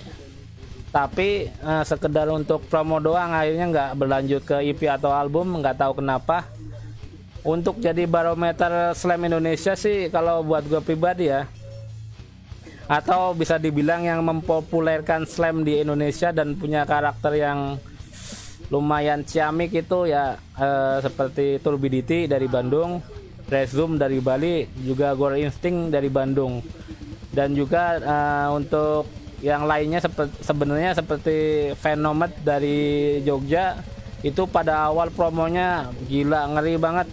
Speaker 1: tapi sekedar untuk promo doang, akhirnya nggak berlanjut ke EP atau album, nggak tahu kenapa. Untuk jadi barometer Slam Indonesia sih kalau buat gue pribadi ya, atau bisa dibilang yang mempopulerkan Slam di Indonesia dan punya karakter yang lumayan ciamik itu ya, seperti Turbidity dari Bandung, Resume dari Bali, juga Gore Instinct dari Bandung, dan juga untuk yang lainnya sebenarnya seperti Phenomet dari Jogja. Itu pada awal promonya gila, ngeri banget.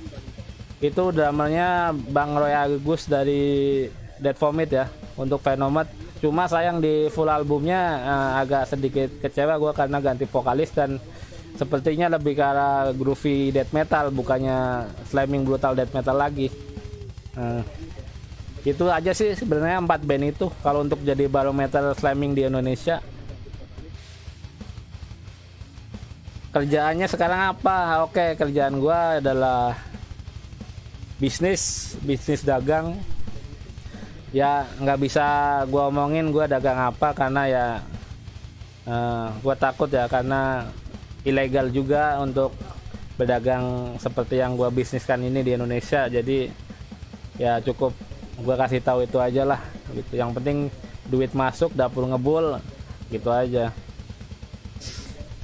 Speaker 1: Itu drummernya Bang Roy Agus dari Dead Vomit ya untuk Phenomet. Cuma sayang di full albumnya agak sedikit kecewa gue karena ganti vokalis dan sepertinya lebih ke arah groovy death metal, bukannya slamming brutal death metal lagi. Itu aja sih sebenarnya 4 band itu kalau untuk jadi barometer slamming di Indonesia. Kerjaannya sekarang apa? Oke, kerjaan gue adalah bisnis dagang. Ya nggak bisa gue omongin gue dagang apa karena ya gue takut ya, karena ilegal juga untuk berdagang seperti yang gue bisniskan ini di Indonesia. Jadi ya cukup gue kasih tahu itu aja lah gitu. Yang penting duit masuk, dapur ngebul, gitu aja.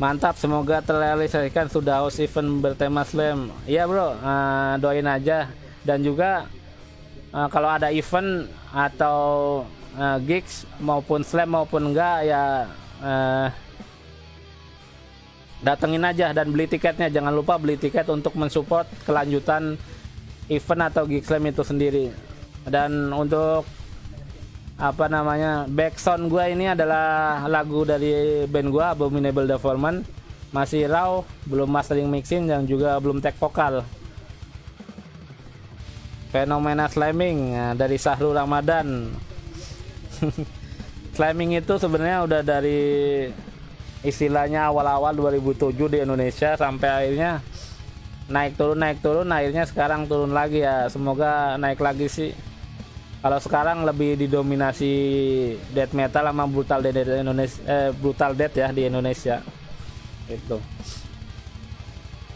Speaker 1: Mantap, semoga terrealisasikan sudah host event bertema Slam. Iya bro, doain aja. Dan juga kalau ada event atau gigs maupun Slam maupun enggak ya, datengin aja dan beli tiketnya. Jangan lupa beli tiket untuk mensupport kelanjutan event atau gig Slam itu sendiri. Dan untuk backsound gue ini adalah lagu dari band gue Abominable Deformant, masih raw, belum mastering mixing dan juga belum tag vokal. Fenomena Slamming dari Sahrul Ramadan. Slamming itu sebenarnya udah dari istilahnya awal-awal 2007 di Indonesia sampai akhirnya naik turun, akhirnya sekarang turun lagi ya. Semoga naik lagi sih. Kalau sekarang lebih didominasi death metal sama brutal death ya di Indonesia. Itu.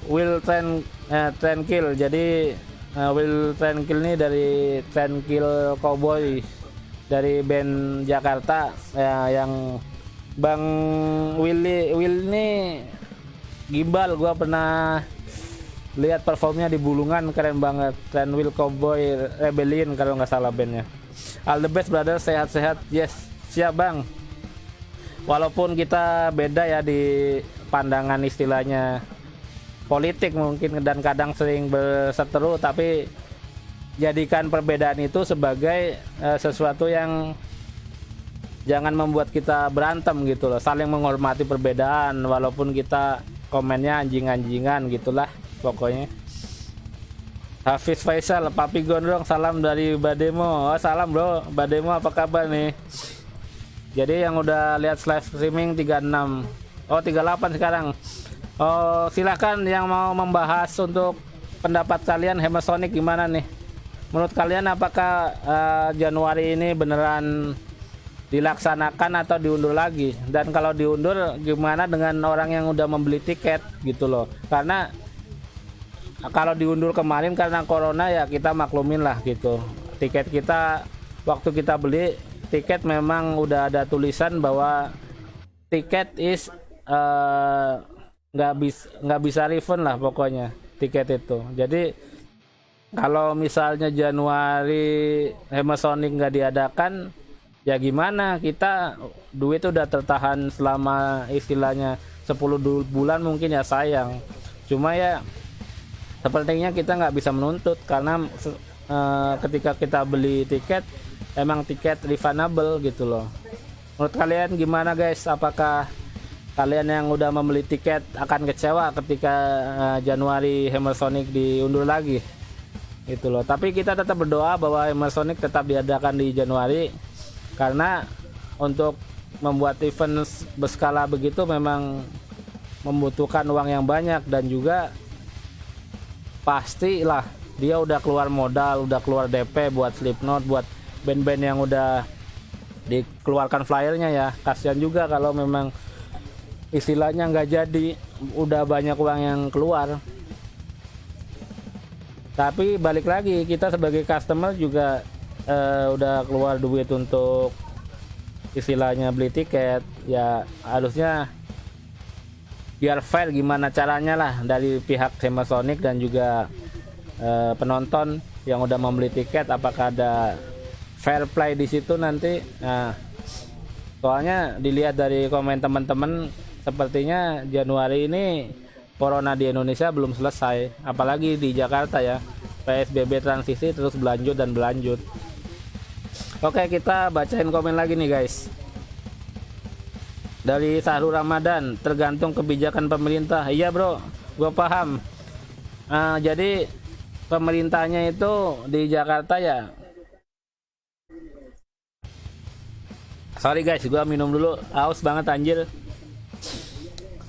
Speaker 1: Will Tranquil. Jadi Will Tranquil ini dari Tranquil Cowboy dari band Jakarta ya, yang Bang Will ini gimbal. Gua pernah lihat performnya di Bulungan, keren banget. Tranquil Cowboy Rebellion kalau nggak salah bandnya. All the best brother, sehat-sehat. Yes, siap bang. Walaupun kita beda ya di pandangan istilahnya politik mungkin dan kadang sering berseteru, tapi jadikan perbedaan itu sebagai sesuatu yang jangan membuat kita berantem gitu loh. Saling menghormati perbedaan walaupun kita komennya anjing-anjingan gitulah pokoknya. Hafiz Faisal, Papi Gondrong, salam dari Bademo. Oh, salam bro, Bademo apa kabar nih? Jadi yang udah lihat live streaming 36, oh 38 sekarang. Oh, silahkan yang mau membahas untuk pendapat kalian Hammersonic gimana nih? Menurut kalian apakah Januari ini beneran dilaksanakan atau diundur lagi? Dan kalau diundur gimana dengan orang yang udah membeli tiket gitu loh? Karena kalau diundur kemarin karena corona ya kita maklumin lah gitu. Tiket kita waktu kita beli tiket memang udah ada tulisan bahwa tiket is nggak bisa refund lah pokoknya tiket itu. Jadi kalau misalnya Januari Hammersonic nggak diadakan ya gimana, kita duit udah tertahan selama istilahnya 10 bulan mungkin ya sayang. Cuma ya sepertinya kita nggak bisa menuntut karena ketika kita beli tiket emang tiket refundable gitu loh. Menurut kalian gimana guys, apakah kalian yang udah membeli tiket akan kecewa ketika Januari Hammersonic diundur lagi? gitu loh. Tapi kita tetap berdoa bahwa Hammer Sonic tetap diadakan di Januari, karena untuk membuat event berskala begitu memang membutuhkan uang yang banyak, dan juga pastilah dia udah keluar modal, udah keluar DP buat Slipknot, buat band-band yang udah dikeluarkan flyernya ya. Kasihan juga kalau memang istilahnya nggak jadi, udah banyak uang yang keluar. Tapi balik lagi, kita sebagai customer juga udah keluar duit untuk istilahnya beli tiket ya, harusnya biar fair gimana caranya lah dari pihak Hammer Sonic dan juga penonton yang udah membeli tiket, apakah ada fair play di situ nanti. Nah, soalnya dilihat dari komen teman-teman, sepertinya Januari ini corona di Indonesia belum selesai, apalagi di Jakarta ya, PSBB transisi terus berlanjut dan berlanjut. Oke, kita bacain komen lagi nih guys. Dari Sahrul Ramadan, tergantung kebijakan pemerintah. Iya bro, gue paham. Jadi pemerintahnya itu di Jakarta ya. Sorry guys, gue minum dulu, haus banget anjir.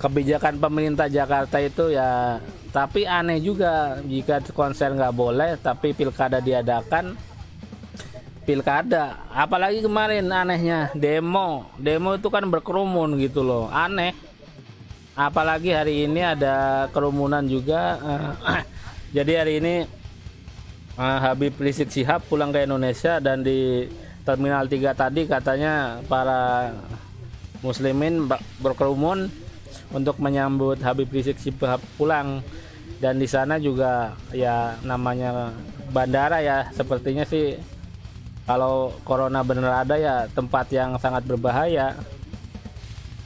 Speaker 1: Kebijakan pemerintah Jakarta itu ya, tapi aneh juga jika konser nggak boleh tapi pilkada diadakan. Pilkada, apalagi kemarin anehnya demo itu kan berkerumun gitu loh, aneh. Apalagi hari ini ada kerumunan juga. Jadi hari ini Habib Rizik Syihab pulang ke Indonesia, dan di Terminal 3 tadi katanya para muslimin berkerumun untuk menyambut Habib Rizik Syihab pulang. Dan di sana juga ya namanya bandara ya, sepertinya sih kalau corona bener ada ya tempat yang sangat berbahaya.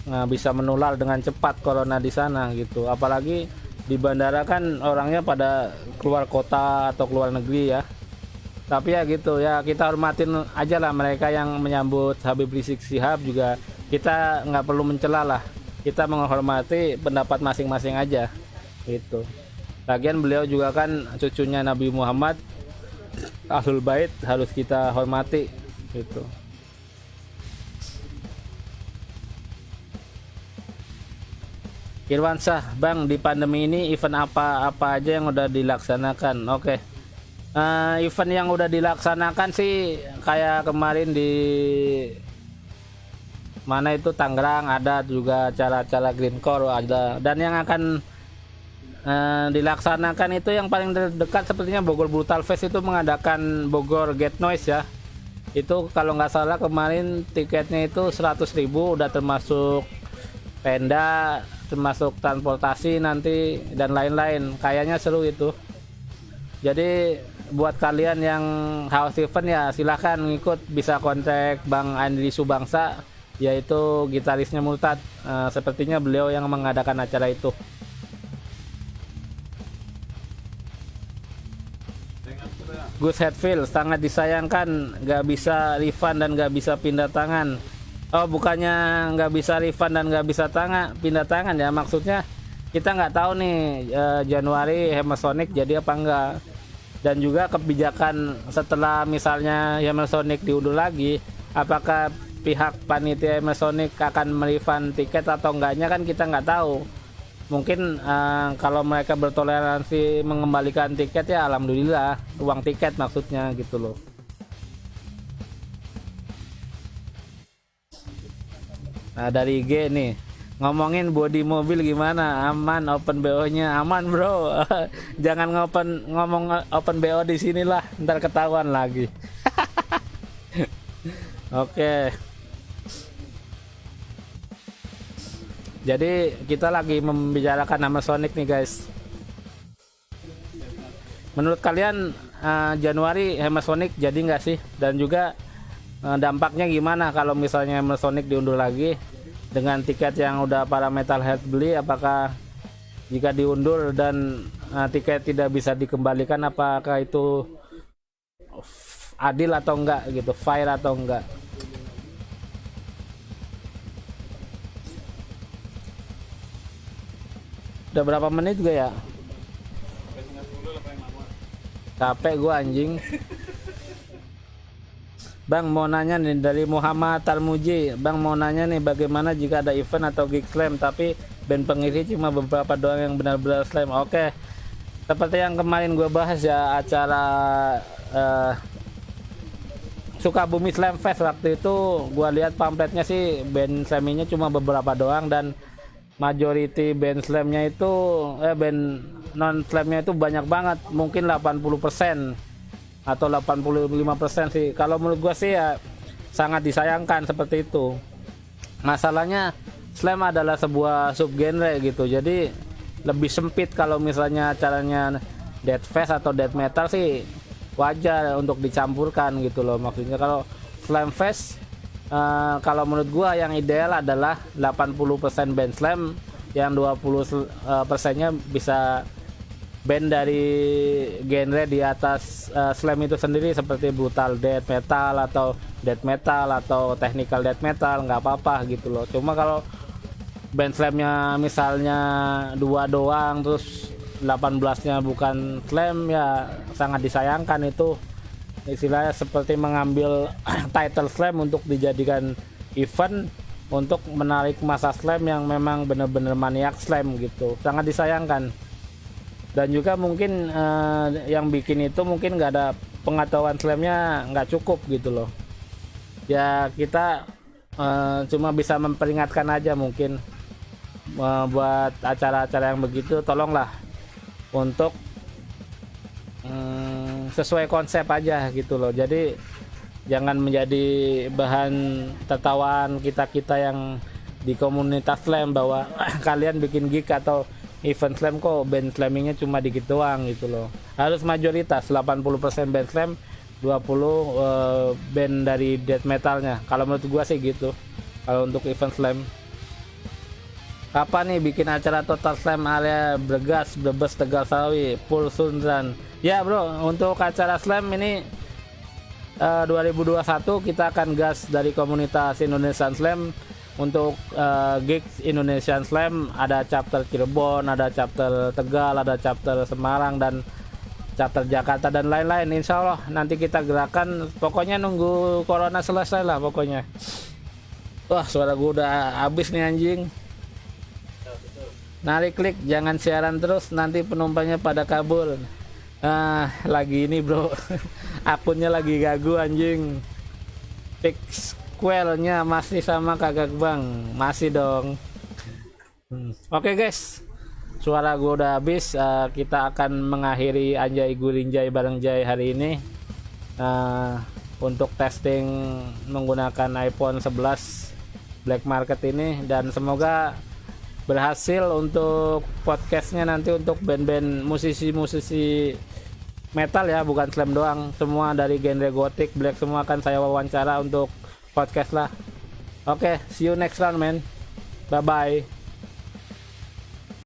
Speaker 1: Nah, bisa menular dengan cepat corona di sana gitu. Apalagi di bandara kan orangnya pada keluar kota atau keluar negeri ya. Tapi ya gitu ya, kita hormatin aja lah mereka yang menyambut Habib Rizik Syihab juga. Kita nggak perlu mencela lah. Kita menghormati pendapat masing-masing aja gitu. Lagian beliau juga kan cucunya Nabi Muhammad, Ahlul Bait, harus kita hormati gitu. Irwansyah, Bang, di pandemi ini event apa aja yang udah dilaksanakan? Oke. Event yang udah dilaksanakan sih kayak kemarin di mana itu Tangerang, ada juga acara-acara Greencore ada, dan yang akan dilaksanakan itu yang paling terdekat sepertinya Bogor Brutal Fest itu mengadakan Bogor Get Noise ya. Itu kalau nggak salah kemarin tiketnya itu 100.000, udah termasuk tenda, termasuk transportasi nanti dan lain-lain. Kayaknya seru itu. Jadi buat kalian yang haus event ya silahkan ngikut, bisa kontak Bang Andri Subangsa, yaitu gitarisnya Murtad. Sepertinya beliau yang mengadakan acara itu. Gus Hetfield, sangat disayangkan nggak bisa refund dan nggak bisa pindah tangan. Oh, bukannya nggak bisa refund dan nggak bisa pindah tangan ya, maksudnya kita nggak tahu nih Januari Hammer Sonic jadi apa enggak. Dan juga kebijakan setelah misalnya Hammer Sonic diundur lagi, apakah pihak panitia Hammer Sonic akan merefund tiket atau enggaknya kan kita nggak tahu. Mungkin kalau mereka bertoleransi mengembalikan tiket ya alhamdulillah, uang tiket maksudnya gitu loh. Nah, dari IG nih, ngomongin body mobil gimana? Aman open BO-nya? Aman bro. Jangan ngomong open BO di sinilah, ntar ketahuan lagi. Oke. Jadi kita lagi membicarakan nama Sonic nih guys. Menurut kalian Januari Hammer Sonic jadi nggak sih? Dan juga dampaknya gimana kalau misalnya Hammer Sonic diundur lagi dengan tiket yang udah para metalhead beli? Apakah jika diundur dan tiket tidak bisa dikembalikan, apakah itu adil atau enggak gitu, fair atau enggak? Udah berapa menit juga ya? Capek gua anjing. Bang mau nanya nih dari Muhammad Tarmuji. Bang mau nanya nih bagaimana jika ada event atau gig slam tapi band pengisi cuma beberapa doang yang benar-benar slam. Oke. Seperti yang kemarin gue bahas ya, acara Sukabumi Slam Fest waktu itu gue lihat pamfletnya sih band slamnya cuma beberapa doang, dan majority band slamnya itu band non slamnya itu banyak banget, mungkin 80% atau 85% sih. Kalau menurut gue sih ya sangat disayangkan seperti itu. Masalahnya slam adalah sebuah subgenre gitu, jadi lebih sempit. Kalau misalnya acaranya death fest atau death metal sih wajar untuk dicampurkan gitu loh. Maksudnya kalau slam fest kalau menurut gua yang ideal adalah 80% band slam, yang 20%-nya bisa band dari genre di atas slam itu sendiri, seperti brutal death metal atau death metal atau technical death metal, nggak apa-apa gitu loh. Cuma kalau band slamnya misalnya 2 doang terus 18-nya bukan slam, ya sangat disayangkan. Itu istilahnya seperti mengambil title slam untuk dijadikan event untuk menarik masa slam yang memang benar-benar maniak slam gitu. Sangat disayangkan. Dan juga mungkin yang bikin itu mungkin nggak ada pengetahuan slamnya, nggak cukup gitu loh. Ya kita cuma bisa memperingatkan aja mungkin. Buat acara-acara yang begitu tolonglah untuk sesuai konsep aja gitu loh. Jadi jangan menjadi bahan tertawaan kita yang di komunitas slam bahwa kalian bikin gig atau event slam kok band slammingnya cuma dikit doang gitu loh. Harus mayoritas 80% band slam, 20 band dari death metalnya. Kalau menurut gua sih gitu kalau untuk event slam. Kapan nih bikin acara Total Slam area Bergas, Brebes, Tegal Sawi, Pul Sundan? Ya bro, untuk acara slam ini 2021 kita akan gas dari komunitas Indonesian Slam. Untuk gigs Indonesian Slam ada chapter Cirebon, ada chapter Tegal, ada chapter Semarang, dan chapter Jakarta dan lain-lain. Insya Allah nanti kita gerakan, pokoknya nunggu corona selesai lah pokoknya. Wah suara gue udah habis nih anjing. Narik klik, jangan siaran terus nanti penumpangnya pada kabur. Lagi ini bro akunnya lagi gagu anjing. Pixquel-nya masih sama kagak bang? Masih dong. Oke guys, suara gue udah habis. Kita akan mengakhiri Anjay Gurinjay bareng Jay hari ini untuk testing menggunakan iPhone 11 Black Market ini, dan semoga berhasil untuk podcastnya nanti untuk band-band musisi-musisi metal ya, bukan slam doang, semua dari genre gothic, black semua akan saya wawancara untuk podcast lah. Oke, see you next round man, bye bye.